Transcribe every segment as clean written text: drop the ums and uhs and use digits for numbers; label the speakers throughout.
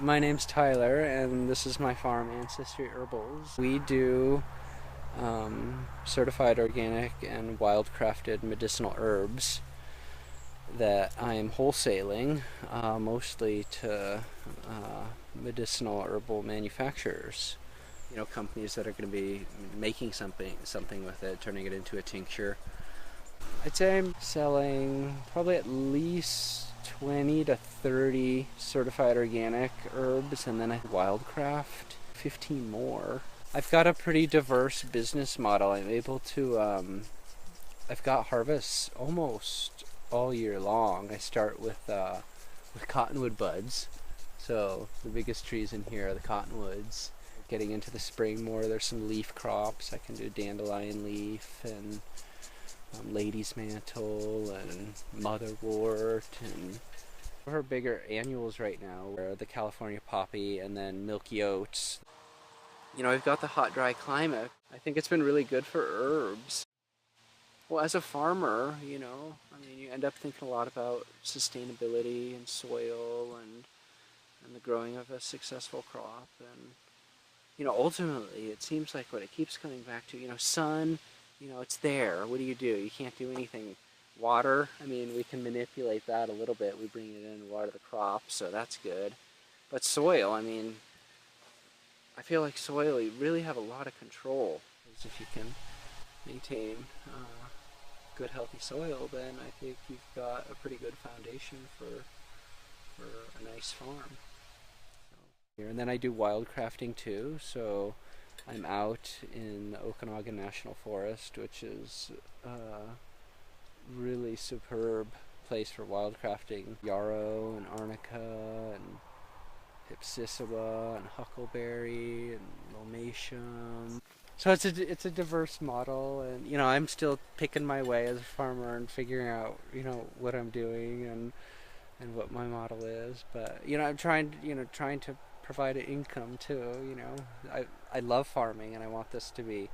Speaker 1: My name's Tyler, and this is my farm, Ancestree Herbals. We do certified organic and wildcrafted medicinal herbs that I am wholesaling, mostly to medicinal herbal manufacturers. You know, companies that are going to be making something with it, turning it into a tincture. I'd say I'm selling probably at least 20 to 30 certified organic herbs, and then I wildcraft 15 more. I've got a pretty diverse business model. I'm able to, I've got harvests almost all year long. I start with cottonwood buds. So the biggest trees in here are the cottonwoods. Getting into the spring more, there's some leaf crops. I can do dandelion leaf and lady's mantle and motherwort, and our bigger annuals right now are the California poppy and then milky oats. You know, I've got the hot, dry climate. I think it's been really good for herbs. Well, as a farmer, you know, I mean, you end up thinking a lot about sustainability and soil and the growing of a successful crop. And, you know, ultimately, it seems like what it keeps coming back to, you know, sun, you know, it's there. What do? You can't do anything. Water, I mean, we can manipulate that a little bit. We bring it in and water the crops, so that's good. But soil, I mean, I feel like soil, you really have a lot of control. Because if you can maintain good, healthy soil, then I think you've got a pretty good foundation for a nice farm. And then I do wildcrafting too, so I'm out in the Okanagan National Forest, which is a really superb place for wildcrafting. Yarrow and arnica and hypsissewa and huckleberry and lomatium. So it's a diverse model, and you know, I'm still picking my way as a farmer and figuring out, you know, what I'm doing and what my model is. But you know, I'm trying to provide an income too. You know, I love farming, and I want this to be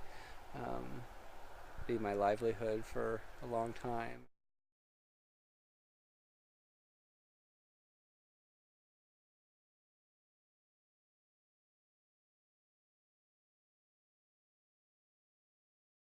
Speaker 1: my livelihood for a long time.